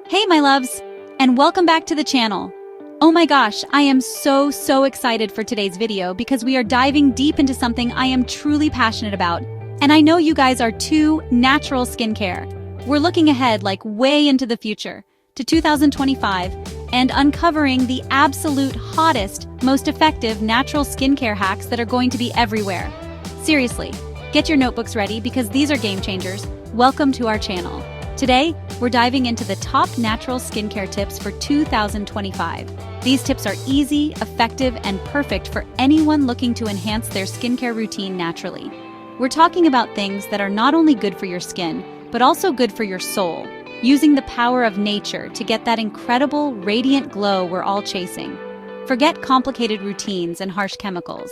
Hey my loves, and welcome back to the channel. Oh my gosh, I am so excited for today's video because we are diving deep into something I am truly passionate about. And I know you guys are too. Natural skincare. We're looking ahead like way into the future, to 2025, and uncovering the absolute hottest, most effective natural skincare hacks that are going to be everywhere. Seriously, get your notebooks ready because these are game changers. Welcome to our channel. Today, we're diving into the top natural skincare tips for 2025. These tips are easy, effective, and perfect for anyone looking to enhance their skincare routine naturally. We're talking about things that are not only good for your skin, but also good for your soul, using the power of nature to get that incredible, radiant glow we're all chasing. Forget complicated routines and harsh chemicals.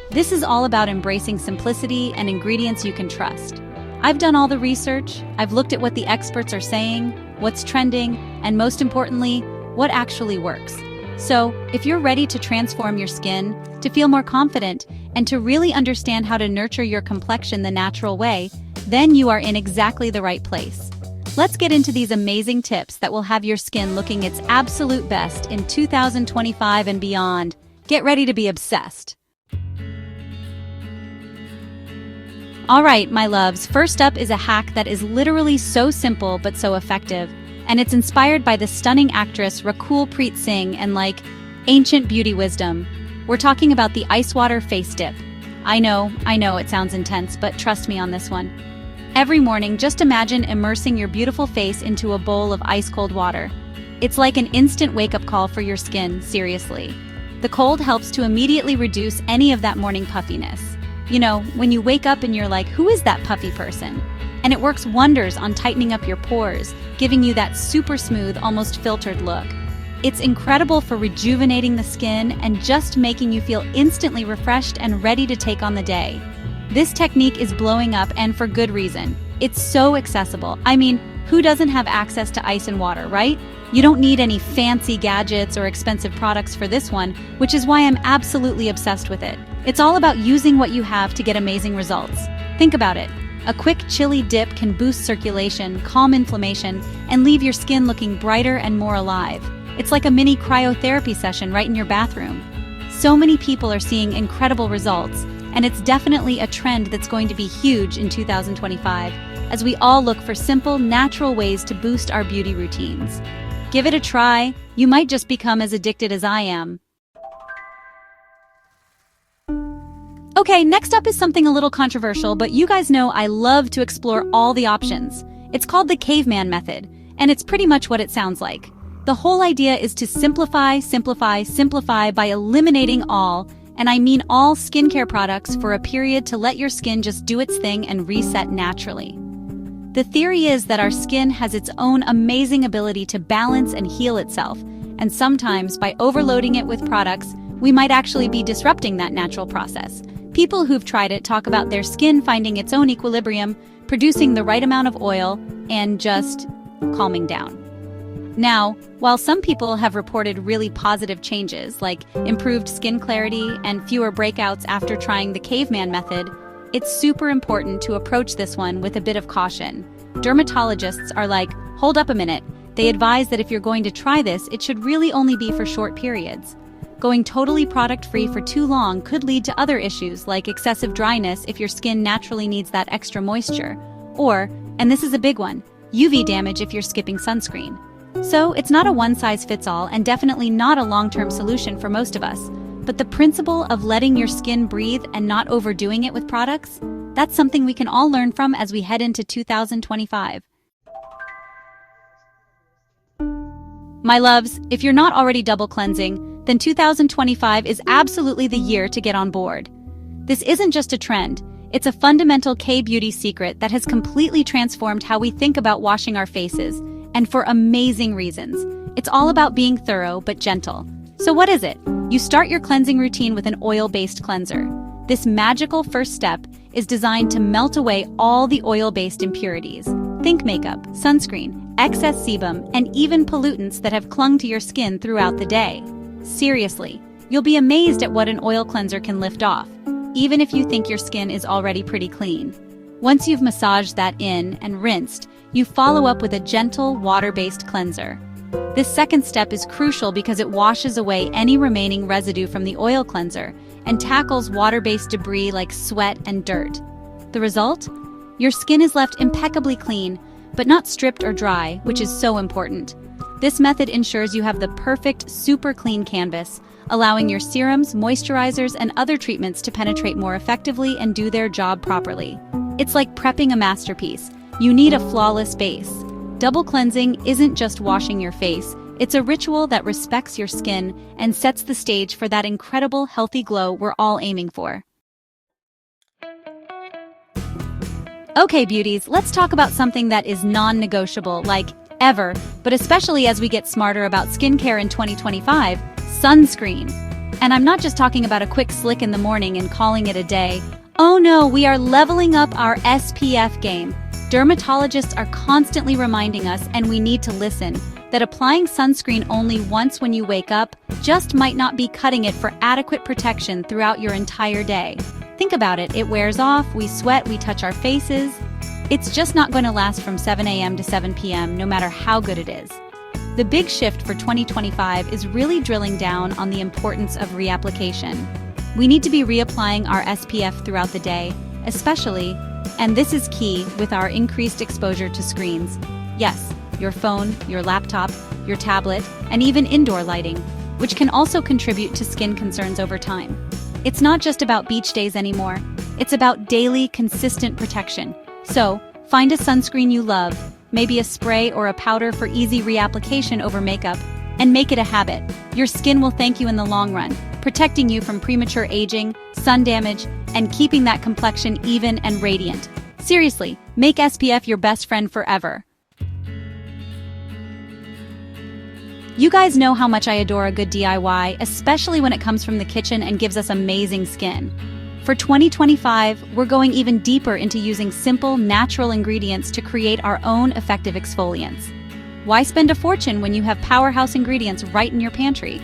This is all about embracing simplicity and ingredients you can trust. I've done all the research, I've looked at what the experts are saying, what's trending, and most importantly, what actually works. So, if you're ready to transform your skin, to feel more confident, and to really understand how to nurture your complexion the natural way, then you are in exactly the right place. Let's get into these amazing tips that will have your skin looking its absolute best in 2025 and beyond. Get ready to be obsessed. Alright, my loves, first up is a hack that is literally so simple but so effective, and it's inspired by the stunning actress Rakul Preet Singh and ancient beauty wisdom. We're talking about the ice water face dip. I know, it sounds intense, but trust me on this one. Every morning, just imagine immersing your beautiful face into a bowl of ice-cold water. It's like an instant wake-up call for your skin, seriously. The cold helps to immediately reduce any of that morning puffiness. You know, when you wake up and you're like, who is that puffy person? And it works wonders on tightening up your pores, giving you that super smooth, almost filtered look. It's incredible for rejuvenating the skin and just making you feel instantly refreshed and ready to take on the day. This technique is blowing up, and for good reason. It's so accessible. I mean, who doesn't have access to ice and water, right? You don't need any fancy gadgets or expensive products for this one, which is why I'm absolutely obsessed with it. It's all about using what you have to get amazing results. Think about it. A quick chilly dip can boost circulation, calm inflammation, and leave your skin looking brighter and more alive. It's like a mini cryotherapy session right in your bathroom. So many people are seeing incredible results, and it's definitely a trend that's going to be huge in 2025, as we all look for simple, natural ways to boost our beauty routines. Give it a try. You might just become as addicted as I am. Okay, next up is something a little controversial, but you guys know I love to explore all the options. It's called the Caveman Method, and it's pretty much what it sounds like. The whole idea is to simplify by eliminating all, and I mean all skincare products for a period to let your skin just do its thing and reset naturally. The theory is that our skin has its own amazing ability to balance and heal itself, and sometimes by overloading it with products, we might actually be disrupting that natural process. People who've tried it talk about their skin finding its own equilibrium, producing the right amount of oil, and just calming down. Now, while some people have reported really positive changes, like improved skin clarity and fewer breakouts after trying the Caveman Method, it's super important to approach this one with a bit of caution. Dermatologists are like, hold up a minute. They advise that if you're going to try this, it should really only be for short periods. Going totally product-free for too long could lead to other issues like excessive dryness if your skin naturally needs that extra moisture, or, and this is a big one, UV damage if you're skipping sunscreen. So it's not a one-size-fits-all and definitely not a long-term solution for most of us, but the principle of letting your skin breathe and not overdoing it with products, that's something we can all learn from as we head into 2025. My loves, if you're not already double cleansing, then 2025 is absolutely the year to get on board. This isn't just a trend, it's a fundamental K-beauty secret that has completely transformed how we think about washing our faces, and for amazing reasons. It's all about being thorough but gentle. So what is it? You start your cleansing routine with an oil-based cleanser. This magical first step is designed to melt away all the oil-based impurities. Think makeup, sunscreen, excess sebum, and even pollutants that have clung to your skin throughout the day. Seriously, you'll be amazed at what an oil cleanser can lift off, even if you think your skin is already pretty clean. Once you've massaged that in and rinsed, you follow up with a gentle, water-based cleanser. This second step is crucial because it washes away any remaining residue from the oil cleanser and tackles water-based debris like sweat and dirt. The result? Your skin is left impeccably clean, but not stripped or dry, which is so important. This method ensures you have the perfect, super clean canvas, allowing your serums, moisturizers, and other treatments to penetrate more effectively and do their job properly. It's like prepping a masterpiece. You need a flawless base. Double cleansing isn't just washing your face, it's a ritual that respects your skin and sets the stage for that incredible, healthy glow we're all aiming for. Okay, beauties, let's talk about something that is non-negotiable, like ever, but especially as we get smarter about skincare in 2025, sunscreen. And I'm not just talking about a quick slick in the morning and calling it a day. Oh no, we are leveling up our SPF game. Dermatologists are constantly reminding us, and we need to listen, that applying sunscreen only once when you wake up just might not be cutting it for adequate protection throughout your entire day. Think about it, it wears off, we sweat, we touch our faces. It's just not going to last from 7 a.m. to 7 p.m. no matter how good it is. The big shift for 2025 is really drilling down on the importance of reapplication. We need to be reapplying our SPF throughout the day, especially, and this is key, with our increased exposure to screens. Yes, your phone, your laptop, your tablet, and even indoor lighting, which can also contribute to skin concerns over time. It's not just about beach days anymore, it's about daily, consistent protection. So, find a sunscreen you love, maybe a spray or a powder for easy reapplication over makeup, and make it a habit. Your skin will thank you in the long run, protecting you from premature aging, sun damage, and keeping that complexion even and radiant. Seriously, make SPF your best friend forever. You guys know how much I adore a good DIY, especially when it comes from the kitchen and gives us amazing skin. For 2025, we're going even deeper into using simple, natural ingredients to create our own effective exfoliants. Why spend a fortune when you have powerhouse ingredients right in your pantry?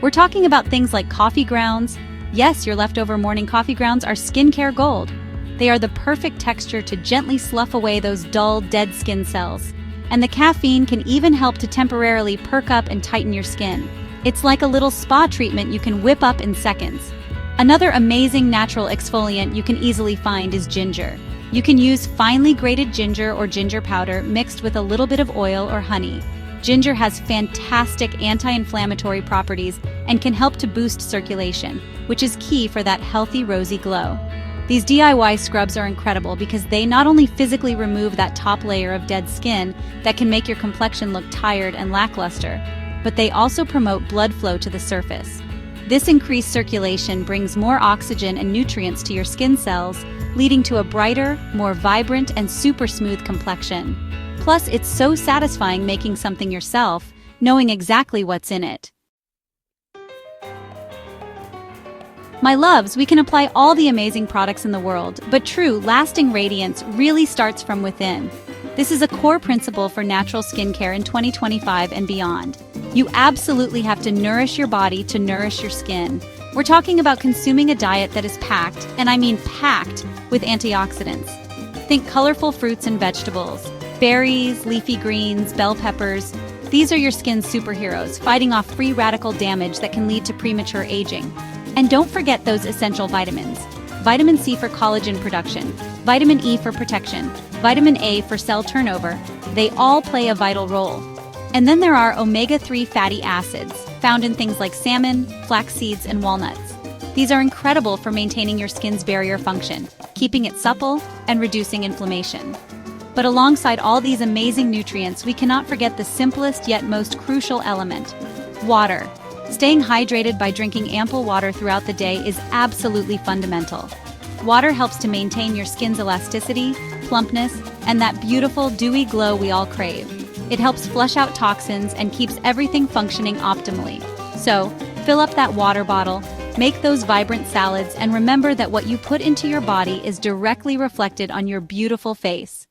We're talking about things like coffee grounds. Yes, your leftover morning coffee grounds are skincare gold. They are the perfect texture to gently slough away those dull, dead skin cells. And the caffeine can even help to temporarily perk up and tighten your skin. It's like a little spa treatment you can whip up in seconds. Another amazing natural exfoliant you can easily find is ginger. You can use finely grated ginger or ginger powder mixed with a little bit of oil or honey. Ginger has fantastic anti-inflammatory properties and can help to boost circulation, which is key for that healthy, rosy glow. These DIY scrubs are incredible because they not only physically remove that top layer of dead skin that can make your complexion look tired and lackluster, but they also promote blood flow to the surface. This increased circulation brings more oxygen and nutrients to your skin cells, leading to a brighter, more vibrant, and super smooth complexion. Plus, it's so satisfying making something yourself, knowing exactly what's in it. My loves, we can apply all the amazing products in the world, but true, lasting radiance really starts from within. This is a core principle for natural skincare in 2025 and beyond. You absolutely have to nourish your body to nourish your skin. We're talking about consuming a diet that is packed, and I mean packed, with antioxidants. Think colorful fruits and vegetables, berries, leafy greens, bell peppers. These are your skin's superheroes, fighting off free radical damage that can lead to premature aging. And don't forget those essential vitamins. Vitamin C for collagen production, vitamin E for protection, vitamin A for cell turnover. They all play a vital role. And then there are omega-3 fatty acids, found in things like salmon, flax seeds, and walnuts. These are incredible for maintaining your skin's barrier function, keeping it supple, and reducing inflammation. But alongside all these amazing nutrients, we cannot forget the simplest yet most crucial element: water. Staying hydrated by drinking ample water throughout the day is absolutely fundamental. Water helps to maintain your skin's elasticity, plumpness, and that beautiful, dewy glow we all crave. It helps flush out toxins and keeps everything functioning optimally. So, fill up that water bottle, make those vibrant salads, and remember that what you put into your body is directly reflected on your beautiful face.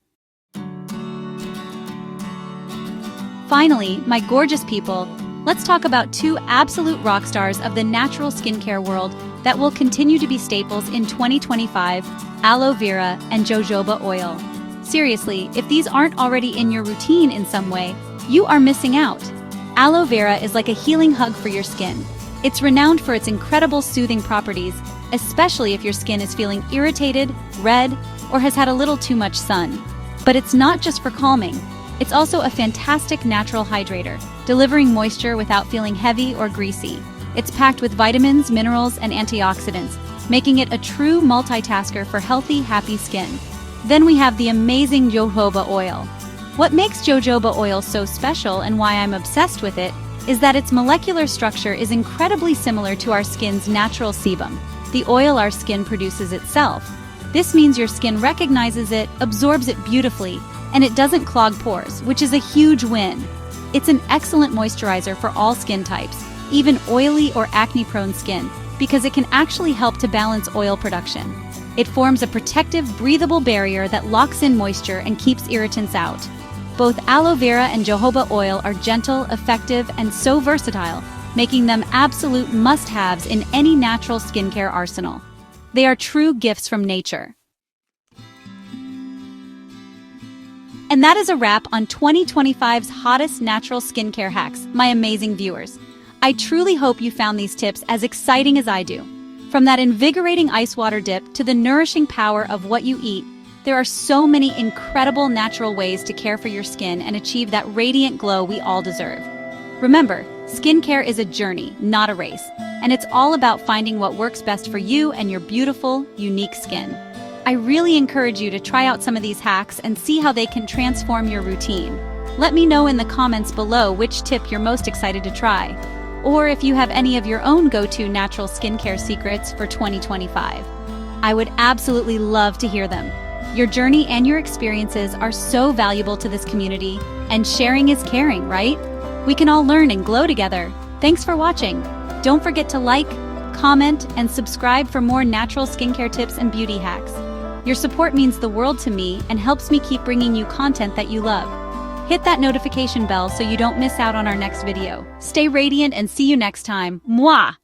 Finally, my gorgeous people, let's talk about two absolute rock stars of the natural skincare world that will continue to be staples in 2025: aloe vera and jojoba oil. Seriously, if these aren't already in your routine in some way, you are missing out. Aloe vera is like a healing hug for your skin. It's renowned for its incredible soothing properties, especially if your skin is feeling irritated, red, or has had a little too much sun. But it's not just for calming. It's also a fantastic natural hydrator, delivering moisture without feeling heavy or greasy. It's packed with vitamins, minerals, and antioxidants, making it a true multitasker for healthy, happy skin. Then we have the amazing jojoba oil. What makes jojoba oil so special and why I'm obsessed with it is that its molecular structure is incredibly similar to our skin's natural sebum, the oil our skin produces itself. This means your skin recognizes it, absorbs it beautifully, and it doesn't clog pores, which is a huge win. It's an excellent moisturizer for all skin types, even oily or acne-prone skin, because it can actually help to balance oil production. It forms a protective, breathable barrier that locks in moisture and keeps irritants out. Both aloe vera and jojoba oil are gentle, effective, and so versatile, making them absolute must-haves in any natural skincare arsenal. They are true gifts from nature. And that is a wrap on 2025's hottest natural skincare hacks, my amazing viewers. I truly hope you found these tips as exciting as I do. From that invigorating ice water dip to the nourishing power of what you eat, there are so many incredible natural ways to care for your skin and achieve that radiant glow we all deserve. Remember, skincare is a journey, not a race, and it's all about finding what works best for you and your beautiful, unique skin. I really encourage you to try out some of these hacks and see how they can transform your routine. Let me know in the comments below which tip you're most excited to try, or if you have any of your own go-to natural skincare secrets for 2025. I would absolutely love to hear them. Your journey and your experiences are so valuable to this community, and sharing is caring, right? We can all learn and glow together. Thanks for watching. Don't forget to like, comment, and subscribe for more natural skincare tips and beauty hacks. Your support means the world to me and helps me keep bringing you content that you love. Hit that notification bell so you don't miss out on our next video. Stay radiant and see you next time. Mwah!